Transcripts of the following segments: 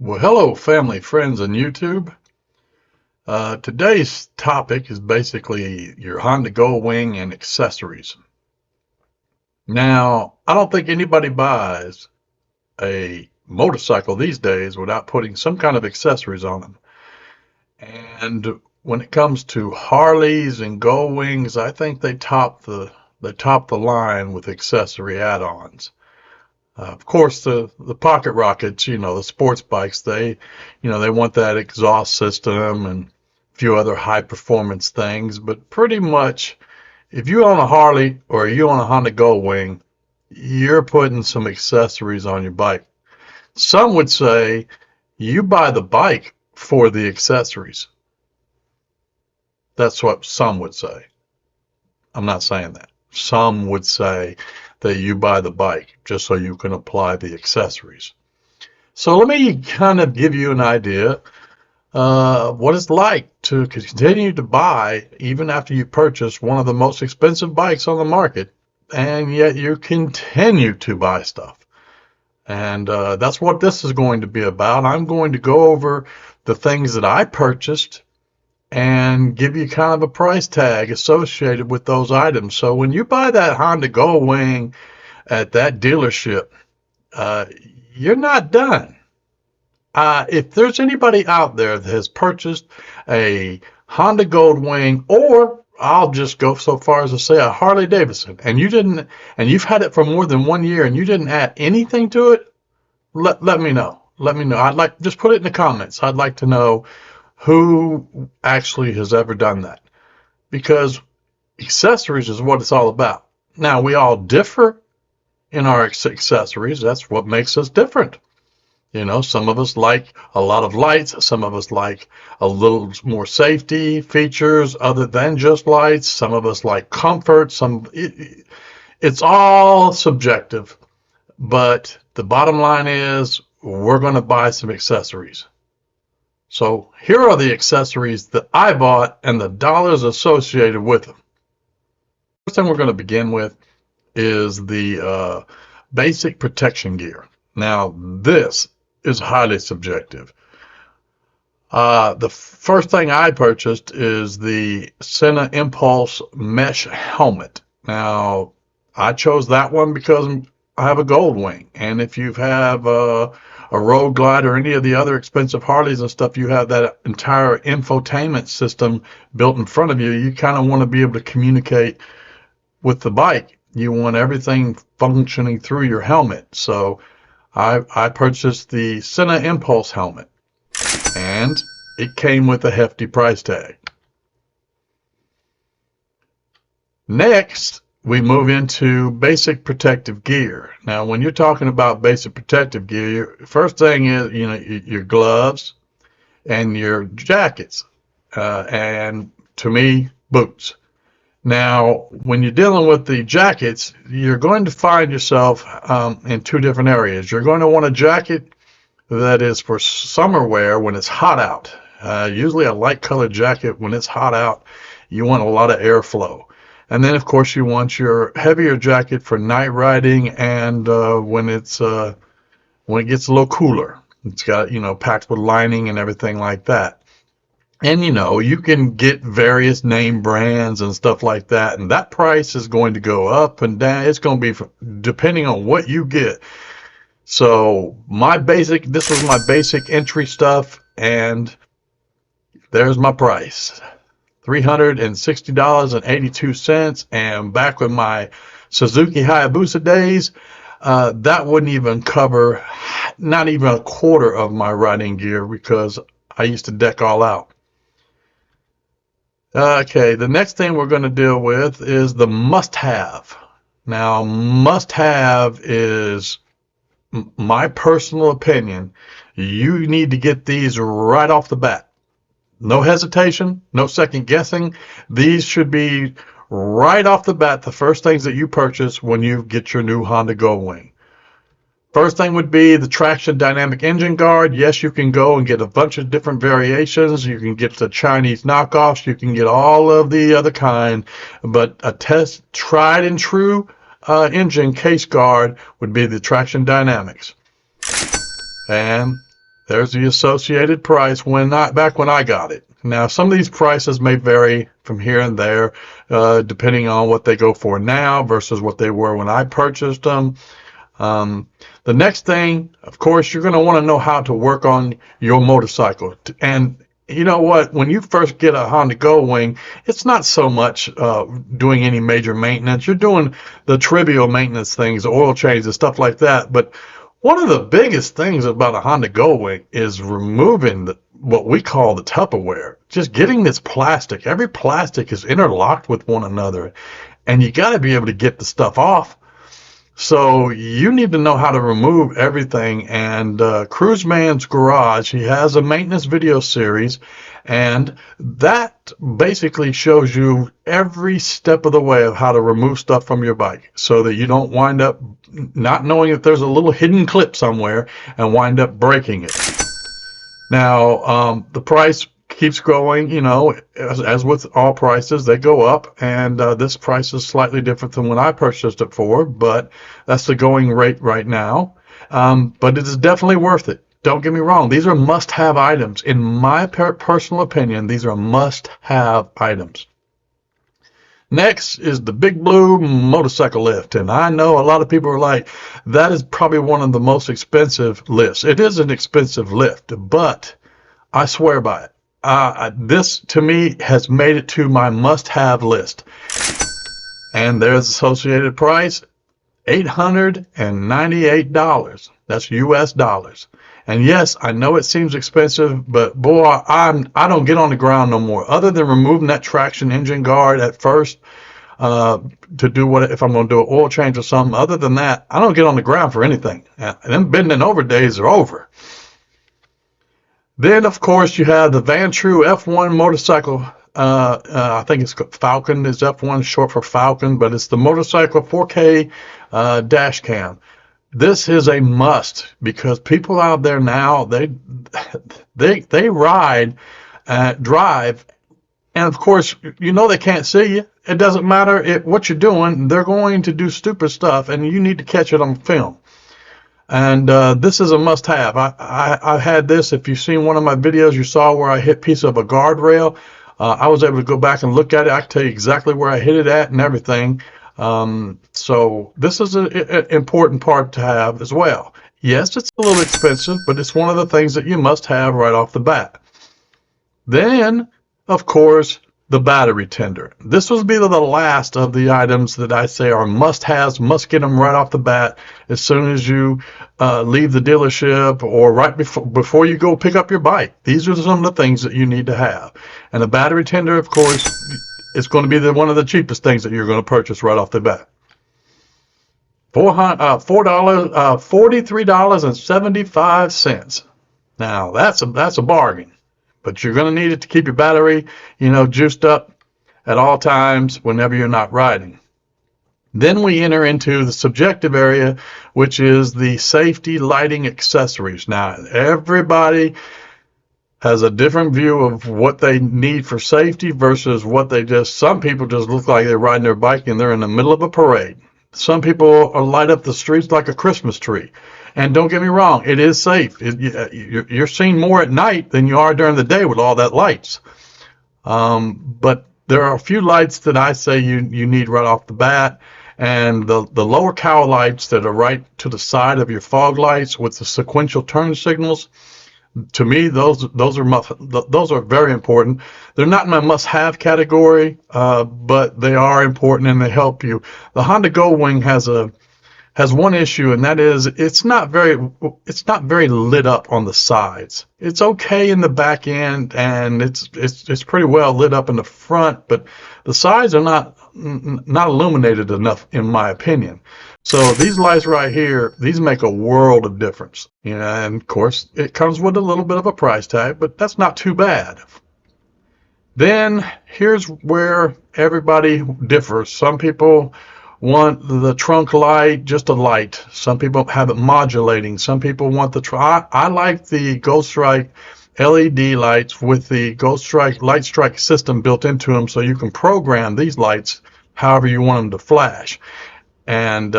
Well, hello, family, friends, and YouTube. Today's topic is basically your Honda Gold Wing and accessories. Now, I don't think anybody buys a motorcycle these days without putting some kind of accessories on them. And when it comes to Harleys and Gold Wings, I think they top the line with accessory add-ons. Of course, the pocket rockets, the sports bikes, they want that exhaust system and a few other high performance things. But pretty much, if you own a Harley or you own a Honda Goldwing, you're putting some accessories on your bike. Some would say you buy the bike for the accessories. That's what some would say. I'm not saying that. Some would say that you buy the bike just so you can apply the accessories. So let me kind of give you an idea what it's like to continue to buy even after you purchase one of the most expensive bikes on the market, and yet you continue to buy stuff. And that's what this is going to be about. I'm going to go over the things that I purchased and give you kind of a price tag associated with those items. So when you buy that Honda Goldwing at that dealership, you're not done. If there's anybody out there that has purchased a Honda Goldwing, or I'll just go so far as to say a Harley Davidson, and you've had it for more than 1 year and you didn't add anything to it, let me know. Let me know. Just put it in the comments. I'd like to know who actually has ever done that, because accessories is what it's all about. Now, we all differ in our accessories. That's what makes us different. Some of us like a lot of lights. Some of us like a little more safety features other than just lights. Some of us like comfort. It's all subjective. But the bottom line is we're going to buy some accessories. So here are the accessories that I bought and the dollars associated with them. First thing we're going to begin with is the basic protection gear. Now, this is highly subjective. The first thing I purchased is the Sena Impulse mesh helmet. Now, I chose that one because I have a Goldwing, and if you have a Road Glide or any of the other expensive Harleys and stuff, you have that entire infotainment system built in front of you. You kind of want to be able to communicate with the bike. You want everything functioning through your helmet. So I purchased the Sena Impulse helmet, and it came with a hefty price tag. Next, we move into basic protective gear. Now, when you're talking about basic protective gear, first thing is, your gloves and your jackets, and to me, boots. Now, when you're dealing with the jackets, you're going to find yourself in two different areas. You're going to want a jacket that is for summer wear when it's hot out. Usually a light colored jacket when it's hot out. You want a lot of airflow. And then, of course, you want your heavier jacket for night riding and when it gets a little cooler. It's got, packed with lining and everything like that. And, you can get various name brands and stuff like that. And that price is going to go up and down. It's going to be depending on what you get. So this was my basic entry stuff. And there's my price. $360.82, and back with my Suzuki Hayabusa days, that wouldn't even cover not even a quarter of my riding gear because I used to deck all out. Okay, the next thing we're going to deal with is the must-have. Now, must-have is my personal opinion. You need to get these right off the bat. No hesitation, no second guessing. These should be right off the bat the first things that you purchase when you get your new Honda Goldwing. First thing would be the Traxxion dynamic engine guard. Yes, you can go and get a bunch of different variations. You can get the Chinese knockoffs. You can get all of the other kind, but a tried and true engine case guard would be the Traxxion Dynamics. And There's the associated price back when I got it. Now, some of these prices may vary from here and there, depending on what they go for now versus what they were when I purchased them. The next thing, of course, you're going to want to know how to work on your motorcycle. And you know what? When you first get a Honda Gold Wing, it's not so much doing any major maintenance. You're doing the trivial maintenance things, oil changes, and stuff like that. But one of the biggest things about a Honda Gold Wing is removing what we call the Tupperware. Just getting this plastic. Every plastic is interlocked with one another, and you got to be able to get the stuff off. So you need to know how to remove everything. And Cruiseman's Garage, he has a maintenance video series, and that basically shows you every step of the way of how to remove stuff from your bike so that you don't wind up not knowing if there's a little hidden clip somewhere and wind up breaking it. Now, the price keeps growing, you know, as with all prices, they go up, and this price is slightly different than when I purchased it for, but that's the going rate right now. But it is definitely worth it. Don't get me wrong. These are must-have items. In my personal opinion, these are must-have items. Next is the Big Blue motorcycle lift, and I know a lot of people are like, that is probably one of the most expensive lifts. It is an expensive lift, but I swear by it. This to me has made it to my must-have list, and there's associated price, $898. That's US dollars. And yes, I know it seems expensive, but boy, I don't get on the ground no more. Other than removing that Traxxion engine guard at first to do what if I'm going to do an oil change or something. Other than that, I don't get on the ground for anything. And them bending over days are over. Then, of course, you have the Vantrue F1 motorcycle. I think it's Falcon is F1, short for Falcon, but it's the motorcycle 4K dash cam. This is a must because people out there now, they ride, drive, and of course, you know they can't see you. It doesn't matter what you're doing. They're going to do stupid stuff, and you need to catch it on film. And this is a must-have. I had this. If you've seen one of my videos, you saw where I hit a piece of a guardrail. I was able to go back and look at it. I can tell you exactly where I hit it at and everything. So this is an important part to have as well. Yes, it's a little expensive, but it's one of the things that you must have right off the bat. Then, of course, the battery tender. This will be the last of the items that I say are must-haves, must get them right off the bat as soon as you leave the dealership or right before you go pick up your bike. These are some of the things that you need to have. And the battery tender, of course, is going to be one of the cheapest things that you're going to purchase right off the bat. $43.75. Now that's a bargain. But you're going to need it to keep your battery, you know, juiced up at all times whenever you're not riding. Then we enter into the subjective area, which is the safety lighting accessories. Now, everybody has a different view of what they need for safety versus what some people just look like they're riding their bike and they're in the middle of a parade. Some people light up the streets like a Christmas tree. And don't get me wrong, it is safe. You're seen more at night than you are during the day with all that lights. But there are a few lights that I say you need right off the bat. And the lower cowl lights that are right to the side of your fog lights with the sequential turn signals, to me, those are very important. They're not in my must-have category, but they are important and they help you. The Honda Gold Wing has one issue, and that is it's not very lit up on the sides. It's okay in the back end, and it's pretty well lit up in the front, but the sides are not illuminated enough, in my opinion. So these lights right here, these make a world of difference. You know, and of course it comes with a little bit of a price tag, but that's not too bad. Then here's where everybody differs. Some people want the trunk light, just a light. Some people have it modulating. Some people want I like the Goldstrike LED lights with the Goldstrike light strike system built into them, so you can program these lights however you want them to flash. And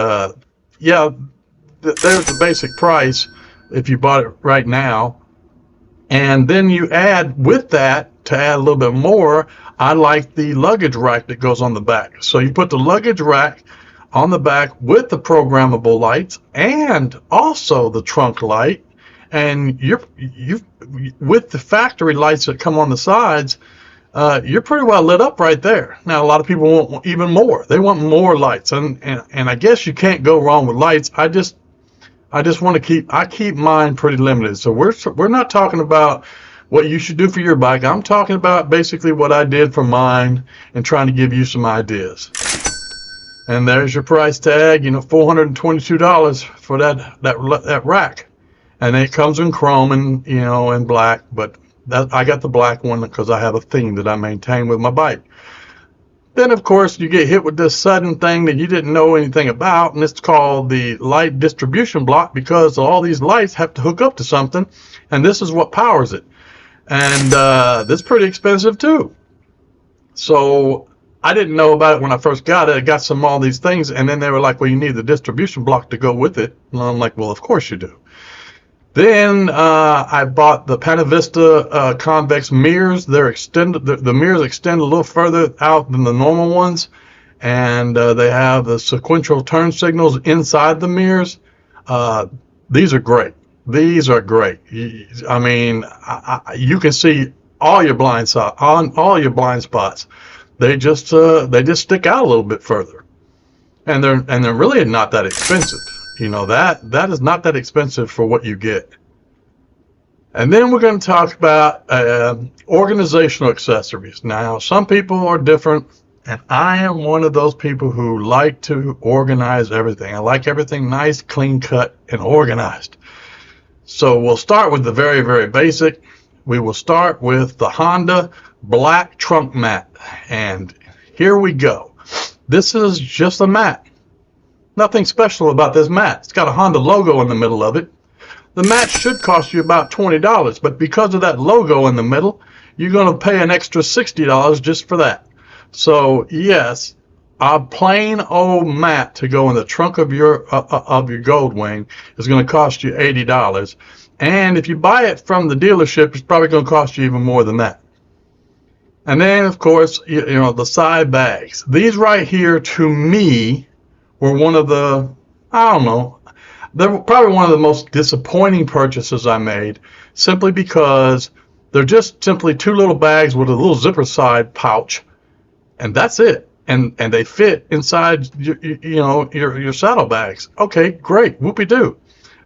yeah, there's the basic price if you bought it right now. And then you add with that, to add a little bit more, I like the luggage rack that goes on the back. So you put the luggage rack on the back with the programmable lights and also the trunk light. And you with the factory lights that come on the sides, you're pretty well lit up right there. Now, a lot of people want even more. They want more lights, and I guess you can't go wrong with lights. I just want to keep mine pretty limited. So we're not talking about what you should do for your bike. I'm talking about basically what I did for mine and trying to give you some ideas. And there's your price tag, $422 for that rack. And it comes in chrome and, and black, but I got the black one because I have a theme that I maintain with my bike. Then, of course, you get hit with this sudden thing that you didn't know anything about, and it's called the light distribution block, because all these lights have to hook up to something, and this is what powers it. And this is pretty expensive too. So I didn't know about it when I first got it. I got all these things, and then they were like, well, you need the distribution block to go with it. And I'm like, well, of course you do. Then I bought the PANOVISTA Convex mirrors. They're extended. The mirrors extend a little further out than the normal ones, and they have the sequential turn signals inside the mirrors. These are great. These are great. I mean, you can see all your blind spots. They just stick out a little bit further, and they're really not that expensive. That is not that expensive for what you get. And then we're going to talk about organizational accessories. Now, some people are different, and I am one of those people who like to organize everything. I like everything nice, clean cut, and organized. So we'll start with the very, very basic. We will start with the Honda black trunk mat. And here we go. This is just a mat. Nothing special about this mat. It's got a Honda logo in the middle of it. The mat should cost you about $20, but because of that logo in the middle, you're going to pay an extra $60 just for that. So yes, a plain old mat to go in the trunk of your Goldwing is going to cost you $80. And if you buy it from the dealership, it's probably going to cost you even more than that. And then, of course, the side bags. These right here, to me, were one of the, they're probably one of the most disappointing purchases I made, simply because they're just simply two little bags with a little zipper side pouch, and that's it. And they fit inside your saddlebags. Okay, great, whoopee-doo.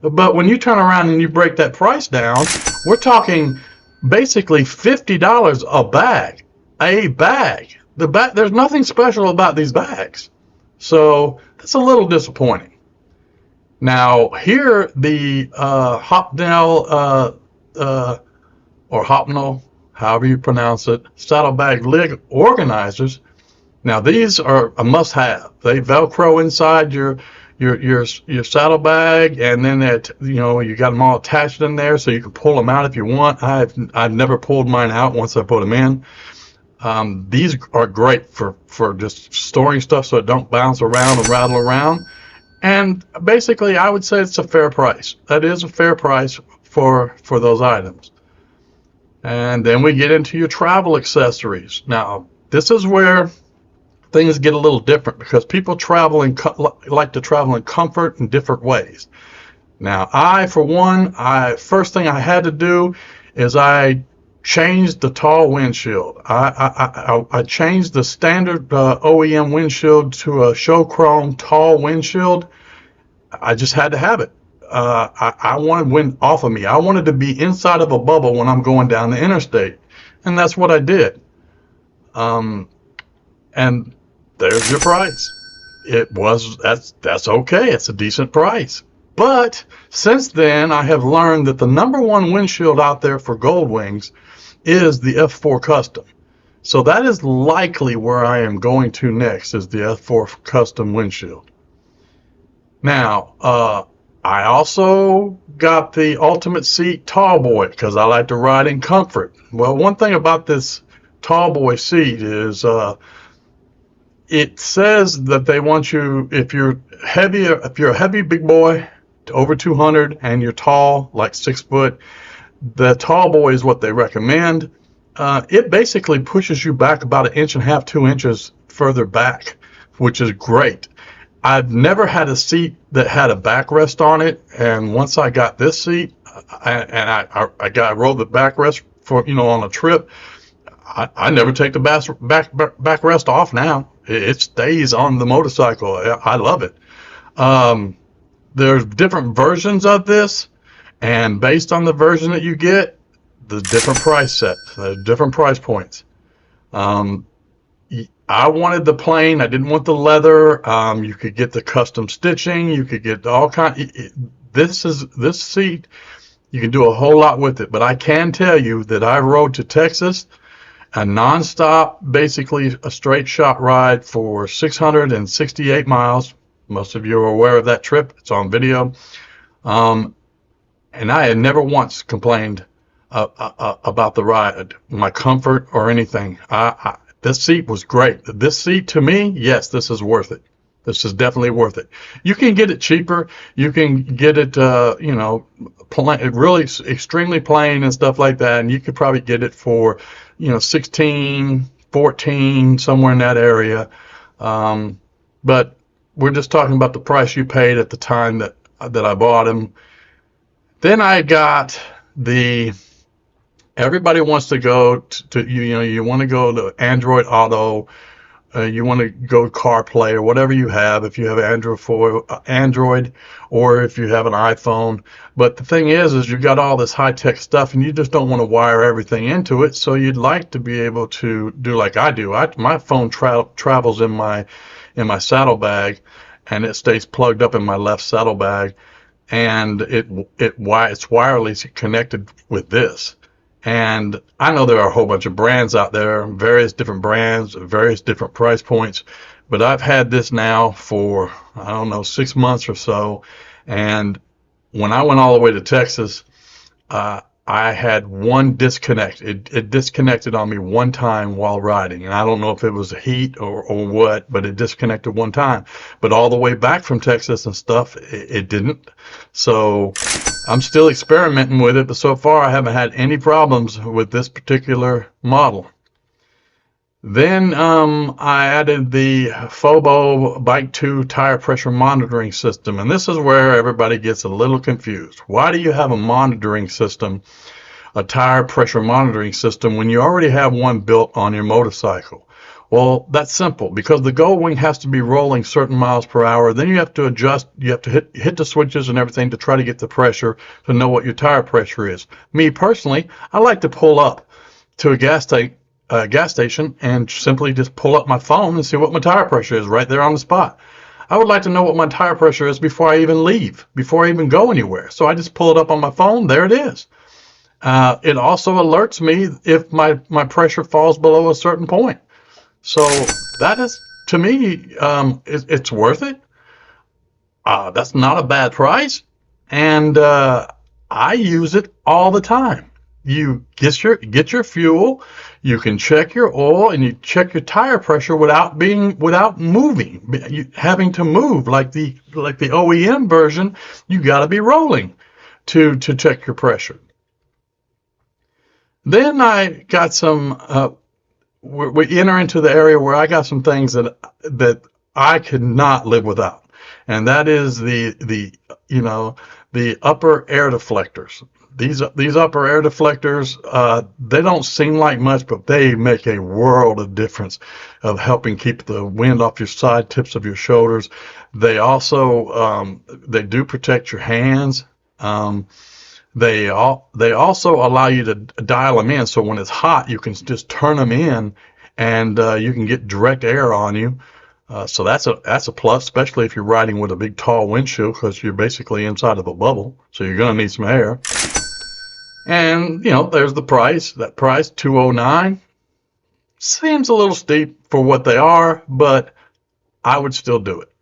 But when you turn around and you break that price down, we're talking basically $50 a bag. A bag. There's nothing special about these bags. So that's a little disappointing. Now here, the Hopnell or Hopnell, however you pronounce it, saddlebag lid organizers. Now these are a must-have. They Velcro inside your saddlebag, and then you got them all attached in there, so you can pull them out if you want. I've never pulled mine out once I put them in. These are great for just storing stuff so it don't bounce around and rattle around. And basically, I would say it's a fair price. That is a fair price for those items. And then we get into your travel accessories. Now, this is where things get a little different, because people like to travel in comfort in different ways. Now, for one, first thing I had to do is I changed the tall windshield. I changed the standard OEM windshield to a show chrome tall windshield. I just had to have it. I wanted wind off of me. I wanted to be inside of a bubble when I'm going down the interstate, and that's what I did. And there's your price. That's okay. It's a decent price. But since then, I have learned that the number one windshield out there for Goldwings is the F4 Custom. So that is likely where I am going to next, is the F4 Custom windshield. Now, I also got the Ultimate Seat Tall Boy because I like to ride in comfort. Well, one thing about this Tall Boy seat is it says that they want you, if you're a heavy big boy, to over 200, and you're tall, like 6 foot, The tall boy is what they recommend. It basically pushes you back about 1.5 inches, 2 inches further back, which is great. I've never had a seat that had a backrest on it, and once I got this seat, I rode the backrest for, on a trip. I never take the backrest off now. It stays on the motorcycle. I love it. There's different versions of this, and based on the version that you get, the different price set, the different price points. I wanted the plain. I didn't want the leather. You could get the custom stitching. You could get all kind. This seat. You can do a whole lot with it. But I can tell you that I rode to Texas, a nonstop, basically a straight shot ride for 668 miles. Most of you are aware of that trip. It's on video. And I had never once complained about the ride, my comfort or anything. This seat was great. This seat, to me, yes, this is worth it. This is definitely worth it. You can get it cheaper. You can get it, really extremely plain and stuff like that. And you could probably get it for, 16, 14, somewhere in that area. But we're just talking about the price you paid at the time that I bought them. Then I got everybody wants to go to you want to go to Android Auto, you want to go CarPlay or whatever you have, if you have Android or if you have an iPhone. But the thing is you got all this high-tech stuff and you just don't want to wire everything into it, so you'd like to be able to do like I do. My phone travels in my saddlebag, and it stays plugged up in my left saddlebag, and it's wirelessly connected with this. And I know there are a whole bunch of brands out there, various different brands, various different price points, but I've had this now for, 6 months or so. And when I went all the way to Texas, I had one disconnect. It disconnected on me one time while riding. And I don't know if it was heat or what, but it disconnected one time. But all the way back from Texas and stuff, it didn't. So I'm still experimenting with it, but so far I haven't had any problems with this particular model. Then I added the Fobo Bike 2 tire pressure monitoring system, and this is where everybody gets a little confused. Why do you have a monitoring system, a tire pressure monitoring system, when you already have one built on your motorcycle? Well, that's simple, because the Gold Wing has to be rolling certain miles per hour. Then you have to adjust, you have to hit the switches and everything to try to get the pressure to know what your tire pressure is. Me personally, I like to pull up to a gas station and simply just pull up my phone and see what my tire pressure is right there on the spot. I would like to know what my tire pressure is before I even leave, before I even go anywhere. So I just pull it up on my phone. There it is. It also alerts me if my pressure falls below a certain point. So that is, to me, it's worth it. That's not a bad price. And I use it all the time. You get your fuel, you can check your oil, and you check your tire pressure without moving, having to move like the OEM version. You got to be rolling to check your pressure. Then I got some. We enter into the area where I got some things that I could not live without, and that is the upper air deflectors. These upper air deflectors, they don't seem like much, but they make a world of difference of helping keep the wind off your side tips of your shoulders. They also they do protect your hands. They also allow you to dial them in, so when it's hot, you can just turn them in, and you can get direct air on you. So that's a plus, especially if you're riding with a big tall windshield, because you're basically inside of a bubble, so you're going to need some air. And there's the price. That price, $209, seems a little steep for what they are, but I would still do it.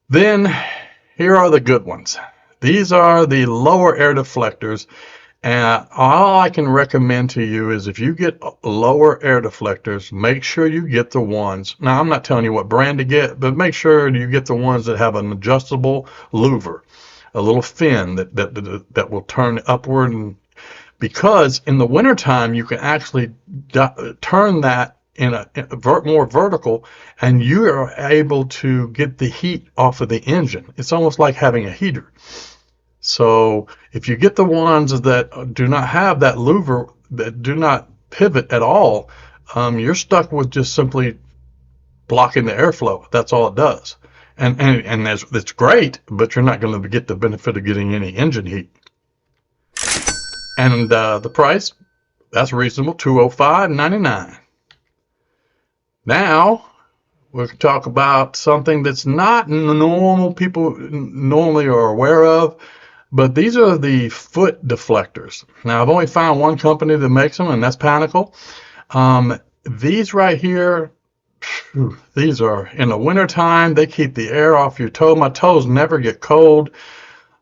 Then here are the good ones. These are the lower air deflectors, and all I can recommend to you is if you get lower air deflectors, make sure you get the ones. Now, I'm not telling you what brand to get, but make sure you get the ones that have an adjustable louver, a little fin that will turn upward because in the wintertime you can actually turn that in a more vertical, and you are able to get the heat off of the engine. It's almost like having a heater. So if you get the ones that do not have that louver, that do not pivot at all, you're stuck with just simply blocking the airflow. That's all it does. And it's great, but you're not going to get the benefit of getting any engine heat. And the price, that's reasonable, $205.99. Now we'll talk about something that's not normal people normally are aware of, but these are the foot deflectors. Now I've only found one company that makes them, and that's Panicle. These right here, these are in the wintertime, they keep the air off your toe. My toes never get cold,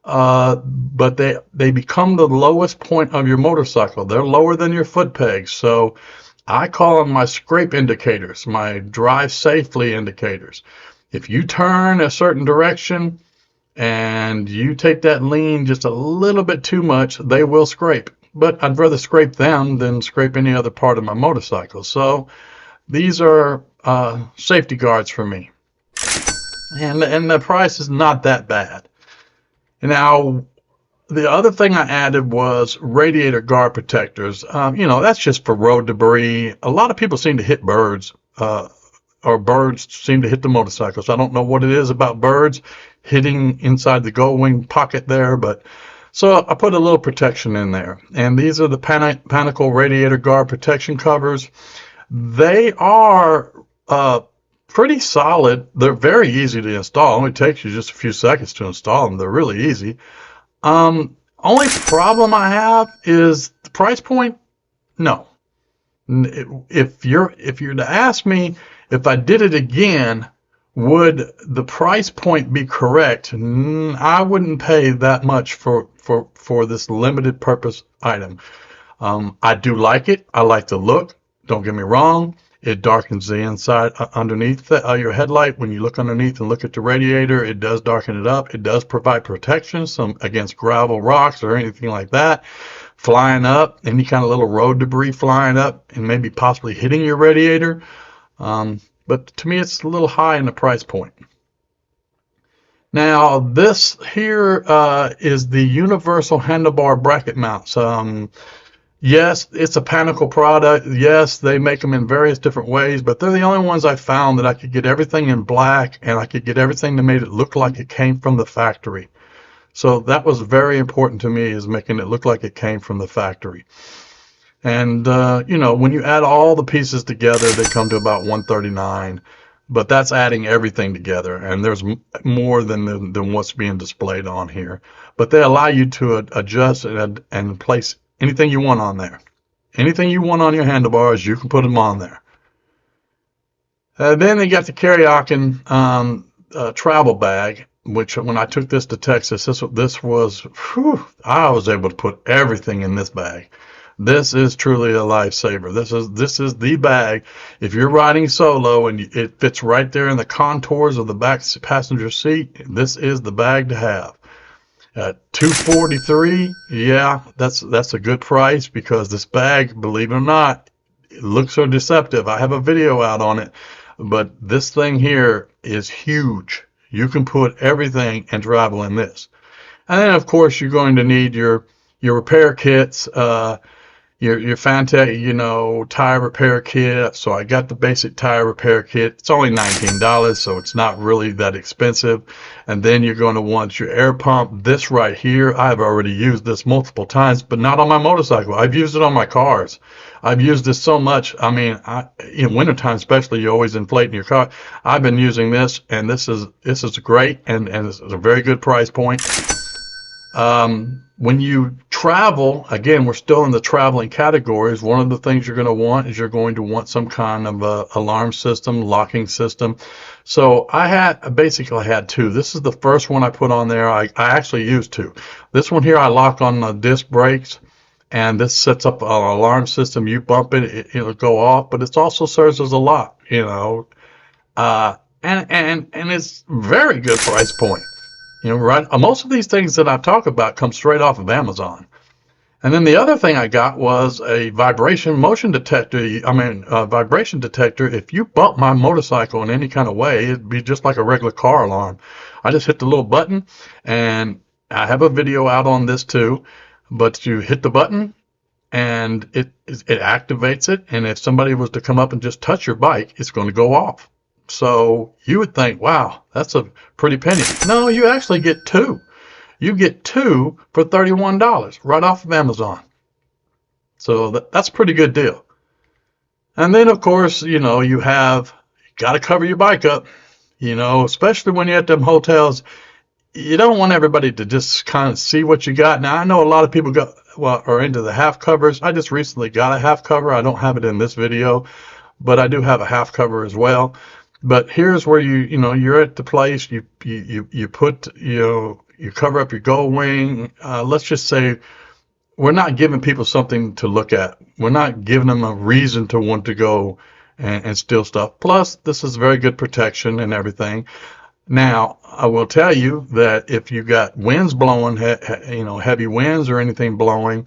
but they become the lowest point of your motorcycle. They're lower than your foot pegs. So I call them my scrape indicators, my drive safely indicators. If you turn a certain direction and you take that lean just a little bit too much, they will scrape. But I'd rather scrape them than scrape any other part of my motorcycle. So these are safety guards for me. And the price is not that bad. Now, the other thing I added was radiator guard protectors. That's just for road debris. A lot of people seem to hit birds, or birds seem to hit the motorcycles. I don't know what it is about birds hitting inside the gold wing pocket there, but so I put a little protection in there. And these are the Panicle radiator guard protection covers. They are pretty solid. They're very easy to install. It only takes you just a few seconds to install them. They're really easy. Only problem I have is the price point. No. If you're to ask me if I did it again, would the price point be correct? I wouldn't pay that much for this limited purpose item. I do like it. I like the look. Don't get me wrong. It darkens the inside underneath your headlight. When you look underneath and look at the radiator, it does darken it up. It does provide protection against gravel, rocks, or anything like that flying up, any kind of little road debris flying up and maybe possibly hitting your radiator. But to me, it's a little high in the price point. Now, this here is the universal handlebar bracket mounts. Yes, it's a Panicle product. Yes, they make them in various different ways, but they're the only ones I found that I could get everything in black, and I could get everything that made it look like it came from the factory. So that was very important to me, is making it look like it came from the factory. And, when you add all the pieces together, they come to about $139, but that's adding everything together, and there's more than what's being displayed on here. But they allow you to adjust and place anything you want on there. Anything you want on your handlebars, you can put them on there. Then they got the Karaoke travel bag, which when I took this to Texas, this was, I was able to put everything in this bag. This is truly a lifesaver. This is the bag. If you're riding solo and it fits right there in the contours of the back passenger seat, this is the bag to have. $243, yeah, that's a good price, because this bag, believe it or not, it looks so deceptive. I have a video out on it, but this thing here is huge. You can put everything and travel in this. And then, of course, you're going to need your repair kits, your Fantech, tire repair kit. So I got the basic tire repair kit. It's only $19, so it's not really that expensive. And then you're going to want your air pump. This right here, I've already used this multiple times, but not on my motorcycle. I've used it on my cars. I've used this so much. I mean, in wintertime especially, you're always inflating your car. I've been using this, and this is great, and it's a very good price point. When you travel, again, we're still in the traveling categories. One of the things you're going to want is you're going to want some kind of alarm system, locking system. So I basically had two. This is the first one I put on there. I actually used two. This one here I lock on the disc brakes, and this sets up an alarm system. You bump it, it'll go off, but it also serves as a lock, and it's very good price point. Right? Most of these things that I talk about come straight off of Amazon. And then the other thing I got was a vibration motion detector. Vibration detector. If you bump my motorcycle in any kind of way, it'd be just like a regular car alarm. I just hit the little button, and I have a video out on this too. But you hit the button, and it activates it. And if somebody was to come up and just touch your bike, it's going to go off. So you would think, wow, that's a pretty penny. No, you actually get two. You get two for $31 right off of Amazon. So that's a pretty good deal. And then, of course, you got to cover your bike up, especially when you're at them hotels. You don't want everybody to just kind of see what you got. Now, I know a lot of people are into the half covers. I just recently got a half cover. I don't have it in this video, but I do have a half cover as well. But here's where you're at the place. You put, you cover up your gold wing. Let's just say we're not giving people something to look at. We're not giving them a reason to want to go and steal stuff. Plus, this is very good protection and everything. Now, I will tell you that if you got winds blowing, heavy winds or anything blowing,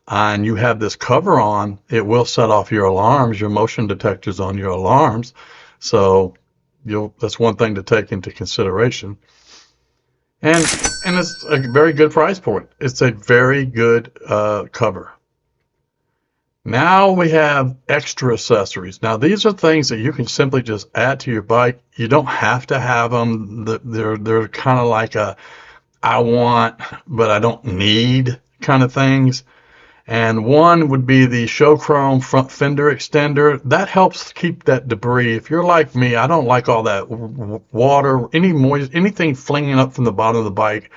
and you have this cover on, it will set off your alarms, your motion detectors on your alarms. So that's one thing to take into consideration. And it's a very good price point. It's a very good cover. Now we have extra accessories. Now these are things that you can simply just add to your bike. You don't have to have them. They're kind of like I want but I don't need kind of things. And one would be the show chrome front fender extender. That helps keep that debris. If you're like me, I don't like all that water, anything flinging up from the bottom of the bike.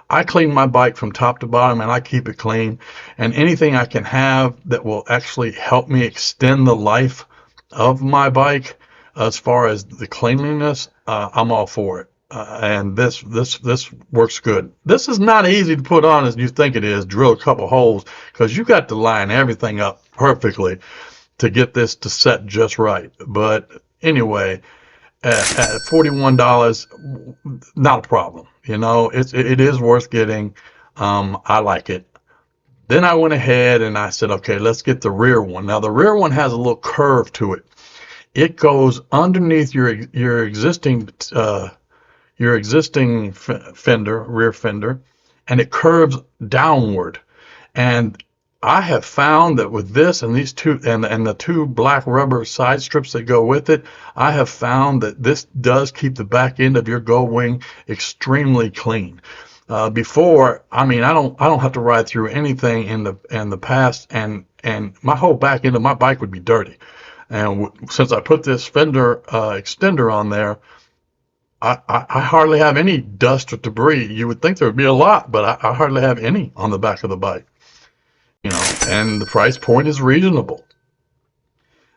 I clean my bike from top to bottom, and I keep it clean. And anything I can have that will actually help me extend the life of my bike as far as the cleanliness, I'm all for it. And this works good. This is not easy to put on as you think it is. Drill a couple holes, because you got to line everything up perfectly to get this to set just right. But anyway, at $41, not a problem. It is worth getting. I like it. Then I went ahead and I said, okay, let's get the rear one. Now the rear one has a little curve to it. It goes underneath your existing fender, rear fender, and it curves downward. And I have found that with this and these two and the two black rubber side strips that go with it, I have found that this does keep the back end of your gold wing extremely clean. Before, I don't have to ride through anything in the past, and my whole back end of my bike would be dirty. And since I put this fender extender on there, I hardly have any dust or debris. You would think there would be a lot, but I hardly have any on the back of the bike. And the price point is reasonable.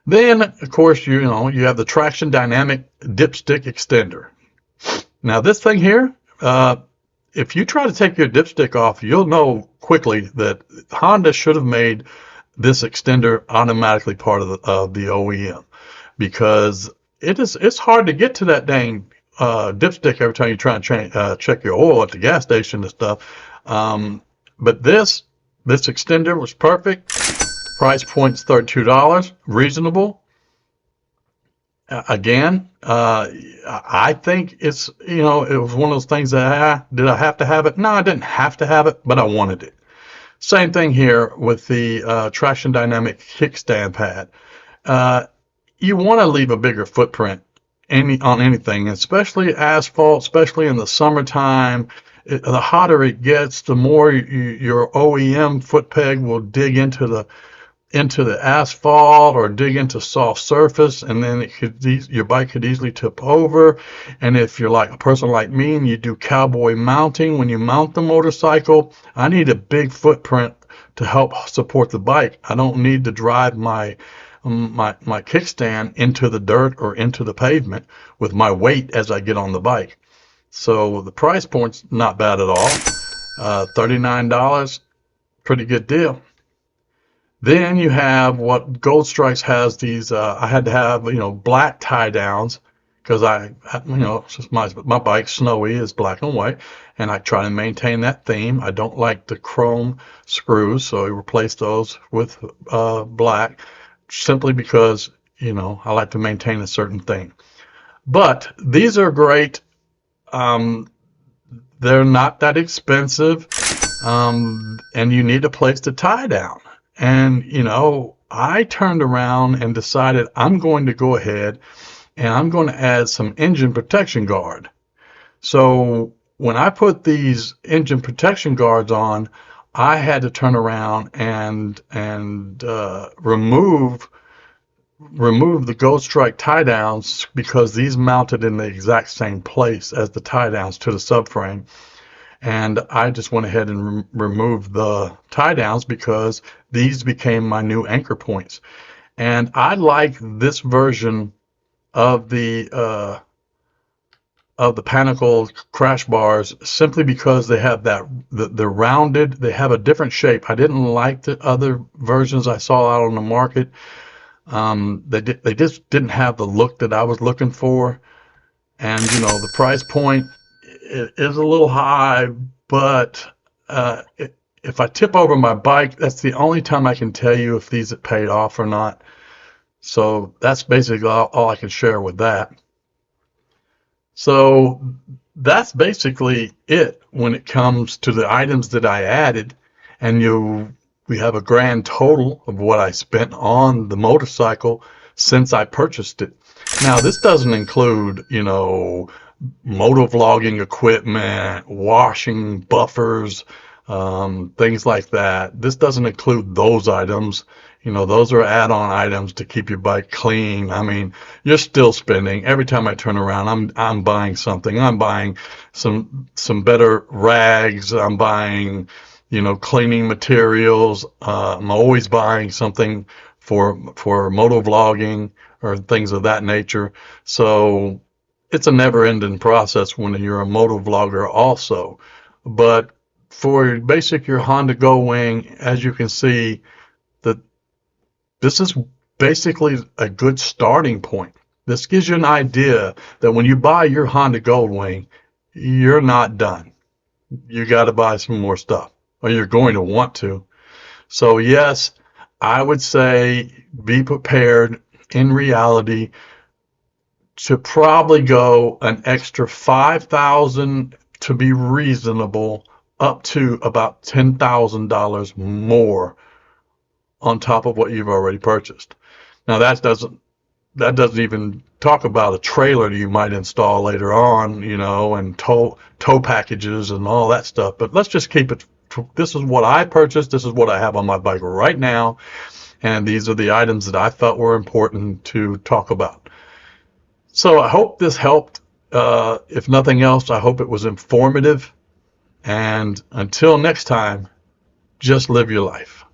Then, of course, you have the Traxxion dynamic dipstick extender. Now, this thing here, if you try to take your dipstick off, you'll know quickly that Honda should have made this extender automatically part of the OEM, because it's hard to get to that dang dipstick every time you try and check your oil at the gas station and stuff. But this extender was perfect. Price point's $32, reasonable. Again, I think it's, it was one of those things that, did I have to have it? No, I didn't have to have it, but I wanted it. Same thing here with the Traxxion Dynamic kickstand pad. You want to leave a bigger footprint on anything, especially asphalt, especially in the summertime. The hotter it gets, the more your OEM foot peg will dig into the asphalt or dig into soft surface, and then your bike could easily tip over. And if you're like a person like me and you do cowboy mounting, when you mount the motorcycle, I need a big footprint to help support the bike. I don't need to drive my kickstand into the dirt or into the pavement with my weight as I get on the bike. So the price point's not bad at all. $39, pretty good deal. Then you have what Goldstrike has, these, I had to have, black tie downs. because since my bike Snowee is black and white, and I try to maintain that theme. I don't like the chrome screws, so I replace those with black, simply because I like to maintain a certain thing. But these are great. They're not that expensive, and you need a place to tie down. And I turned around and decided I'm going to go ahead and I'm going to add some engine protection guard. So when I put these engine protection guards on, I had to turn around and remove the Goldstrike tie downs, because these mounted in the exact same place as the tie downs to the subframe. And I just went ahead and removed the tie downs because these became my new anchor points. And I like this version of the Pinnacle crash bars simply because they have the rounded, they have a different shape. I didn't like the other versions I saw out on the market. They just didn't have the look that I was looking for. And the price point is a little high, but if I tip over my bike, that's the only time I can tell you if these have paid off or not. So that's basically all I can share with that. So that's basically it when it comes to the items that I added. And we have a grand total of what I spent on the motorcycle since I purchased it. Now, this doesn't include, motovlogging equipment, washing buffers, things like that. This doesn't include those items. Those are add-on items to keep your bike clean. I mean, you're still spending. Every time I turn around, I'm buying something. I'm buying some better rags. I'm buying, cleaning materials. I'm always buying something for motovlogging or things of that nature. So it's a never-ending process when you're a motovlogger also. But for your Honda Go Wing, as you can see, this is basically a good starting point. This gives you an idea that when you buy your Honda Gold Wing, you're not done. You got to buy some more stuff, or you're going to want to. So yes, I would say be prepared in reality to probably go an extra $5,000 to be reasonable, up to about $10,000 more on top of what you've already purchased. Now that doesn't even talk about a trailer that you might install later on, and tow packages and all that stuff. But let's just keep it. This is what I purchased. This is what I have on my bike right now, and these are the items that I felt were important to talk about. So I hope this helped. If nothing else, I hope it was informative. And until next time, just live your life.